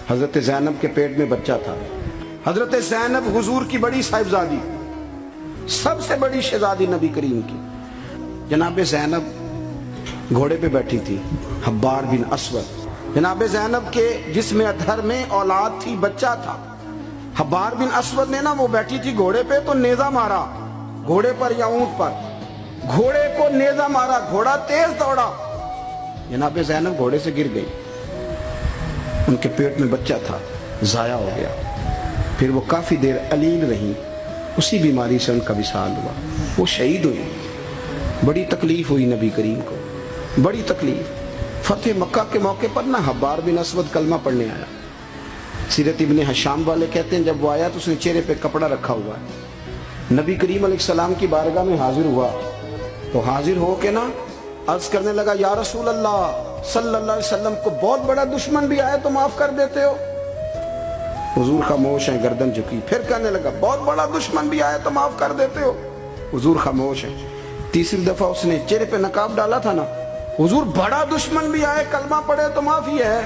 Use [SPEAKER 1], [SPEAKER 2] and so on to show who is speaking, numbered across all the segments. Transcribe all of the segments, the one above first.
[SPEAKER 1] حضرت زینب کے پیٹ میں بچہ تھا. حضرت زینب حضور کی بڑی صاحبزادی، سب سے بڑی شہزادی نبی کریم کی. جناب زینب گھوڑے پہ بیٹھی تھی، حبار بن اسود. جناب زینب کے جسم اطہر میں اولاد تھی، بچہ تھا. حبار بن اسود نے وہ بیٹھی تھی گھوڑے پہ تو نیزہ مارا گھوڑے پر یا اونٹ پر، گھوڑے کو نیزہ مارا، گھوڑا تیز دوڑا، جناب زینب گھوڑے سے گر گئی. ان کے پیٹ میں بچہ تھا، ضائع ہو گیا. پھر وہ کافی دیر علیل رہی، اسی بیماری سے ان کا وصال ہوا. وہ شہید ہوئی. بڑی تکلیف ہوئی نبی کریم کو، بڑی تکلیف. فتح مکہ کے موقع پر حبار بن اسود کلمہ پڑھنے آیا. سیرت ابن حشام والے کہتے ہیں جب وہ آیا تو اس نے چہرے پہ کپڑا رکھا ہوا ہے. نبی کریم علیہ السلام کی بارگاہ میں حاضر ہوا تو حاضر ہو کے عرض کرنے لگا یا رسول اللہ صلی اللہ علیہ وسلم کو بہت بڑا دشمن بھی آئے تو معاف کر دیتے ہو. حضور خاموش ہیں، گردن جھکی. پھر کہنے لگا بہت بڑا دشمن بھی آئے تو معاف کر دیتے ہو. حضور خاموش ہیں. تیسری دفعہ اس نے چہرے پہ نقاب ڈالا تھا حضور بڑا دشمن بھی آئے کلمہ پڑھے تو معافی ہے.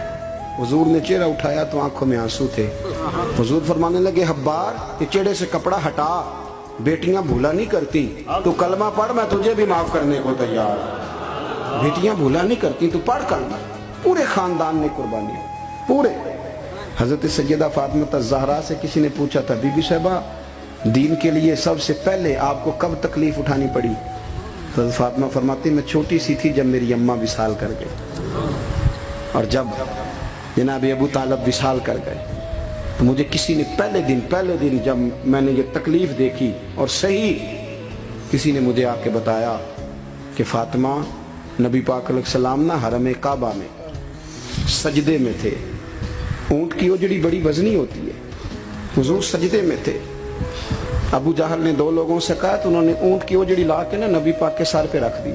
[SPEAKER 1] حضور نے چہرہ اٹھایا تو آنکھوں میں آنسو تھے. حضور فرمانے لگے حبار یہ چہرے سے کپڑا ہٹا، بیٹیاں بھولا نہیں کرتی، تو کلمہ پڑھ میں تجھے بھی معاف کرنے کو تیار. بیٹیاں بھولا نہیں کرتی، تو پڑھ کلمہ. پورے خاندان نے قربانی، پورے. حضرت سیدہ فاطمہ الزہرا سے کسی نے پوچھا تھا بی بی صاحبہ دین کے لیے سب سے پہلے آپ کو کب تکلیف اٹھانی پڑی؟ حضرت فاطمہ فرماتی میں چھوٹی سی تھی جب میری اماں وصال کر گئی، اور جب جناب ابو طالب وصال کر گئے تو مجھے کسی نے پہلے دن جب میں نے یہ تکلیف دیکھی اور صحیح کسی نے مجھے آ کے بتایا کہ فاطمہ نبی پاک علیہ السلام حرم کعبہ میں سجدے میں تھے. اونٹ کی اجڑی بڑی وزنی ہوتی ہے، حضور سجدے میں تھے. ابو جہل نے دو لوگوں سے کہا تو انہوں نے اونٹ کی اجڑی لا کے نبی پاک کے سر پہ رکھ دی.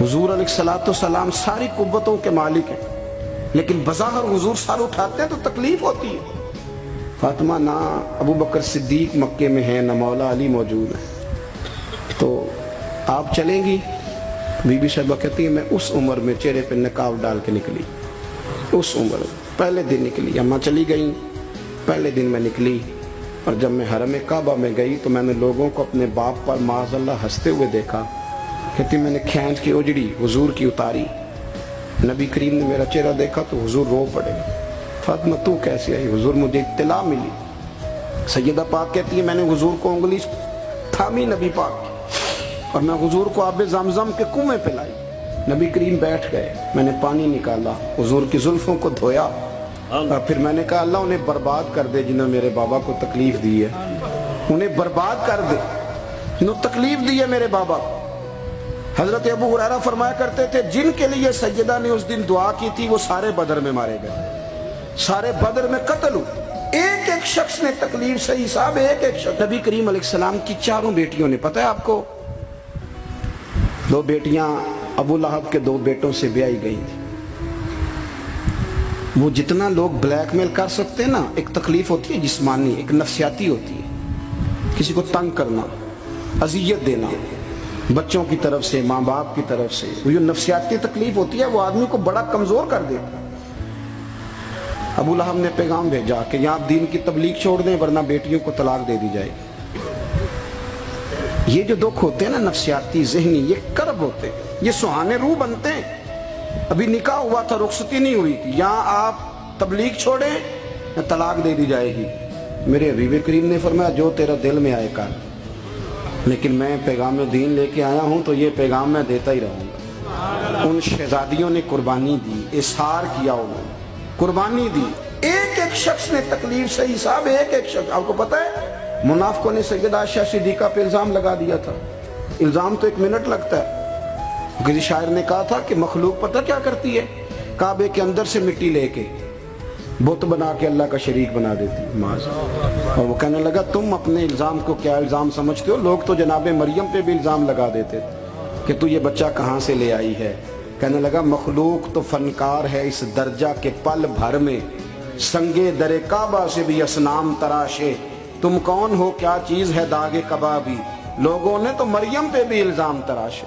[SPEAKER 1] حضور علیہ السلام ساری قوتوں کے مالک ہیں، لیکن بظاہر حضور سر اٹھاتے ہیں تو تکلیف ہوتی ہے. فاطمہ نہ ابو بکر صدیق مکے میں ہیں نہ مولا علی موجود ہے، تو آپ چلیں گی؟ بی بی صاحبہ کہتی ہے میں اس عمر میں چہرے پہ نقاب ڈال کے نکلی، اس عمر پہلے دن نکلی. اماں چلی گئیں، پہلے دن میں نکلی، اور جب میں حرم کعبہ میں گئی تو میں نے لوگوں کو اپنے باپ پر معاذ اللہ ہنستے ہوئے دیکھا. کہتی میں نے کھینچ کی اجڑی حضور کی اتاری. نبی کریم نے میرا چہرہ دیکھا تو حضور رو پڑے. فاطمہ تو کیسے آئی؟ حضور مجھے اطلاع ملی. سیدہ پاک کہتی ہے میں نے حضور کو انگلی تھامی نبی پاک کی، اور میں حضور کو آب زمزم کے کنویں پہ لائی. نبی کریم بیٹھ گئے، میں نے پانی نکالا، حضور کی زلفوں کو دھویا، اور پھر میں نے کہا اللہ انہیں برباد کر دے جنہوں نے میرے بابا کو تکلیف دی ہے، انہیں برباد کر دے جنہوں تکلیف دی ہے میرے بابا. حضرت ابو ہریرہ فرمایا کرتے تھے جن کے لیے سیدہ نے اس دن دعا کی تھی وہ سارے بدر میں مارے گئے، سارے بدر میں قتل ہوئے. ایک ایک شخص نے تکلیف صحیح صاحب، ایک ایک شخص. نبی کریم علیہ السلام کی چاروں بیٹیوں نے، پتہ ہے آپ کو، دو بیٹیاں ابو لہب کے دو بیٹوں سے بیائی گئی تھی. وہ جتنا لوگ بلیک میل کر سکتے ہیں ایک تکلیف ہوتی ہے جسمانی، ایک نفسیاتی ہوتی ہے، کسی کو تنگ کرنا، اذیت دینا، بچوں کی طرف سے، ماں باپ کی طرف سے، وہ جو نفسیاتی تکلیف ہوتی ہے وہ آدمی کو بڑا کمزور کر دیتا. ابو لہب نے پیغام بھیجا کہ یہاں آپ دین کی تبلیغ چھوڑ دیں ورنہ بیٹیوں کو طلاق دے دی جائے گی. یہ جو دکھ ہوتے ہیں نفسیاتی ذہنی، یہ کرب ہوتے ہیں، یہ سہانے روح بنتے ہیں. ابھی نکاح ہوا تھا، رخصتی نہیں ہوئی تھی، یہاں آپ تبلیغ چھوڑیں طلاق دے دی جائے گی. میرے حبیب کریم نے فرمایا جو تیرا دل میں آئے کر، لیکن میں پیغام دین لے کے آیا ہوں تو یہ پیغام میں دیتا ہی رہوں گا. ان شہزادیوں نے قربانی دی، اظہار کیا، انہوں نے قربانی دی. ایک ایک شخص نے تکلیف صحیح صاحب، ایک ایک شخص. آپ کو پتہ ہے منافقوں نے سیدہ عائشہ صدیقہ پہ الزام لگا دیا تھا. الزام تو 1 منٹ لگتا ہے. کسی شاعر نے کہا تھا کہ مخلوق پتہ کیا کرتی ہے، کعبے کے اندر سے مٹی لے کے بت بنا کے اللہ کا شریک بنا دیتی. اور وہ کہنے لگا تم اپنے الزام کو کیا الزام سمجھتے ہو؟ لوگ تو جناب مریم پہ بھی الزام لگا دیتے تھے کہ تو یہ بچہ کہاں سے لے آئی ہے. کہنے لگا مخلوق تو فنکار ہے اس درجہ کے پل بھر میں، سنگے در کعبہ سے بھی اصنام تراشے. تم کون ہو، کیا چیز ہے داغ کبابی، لوگوں نے تو مریم پہ بھی الزام تراشے.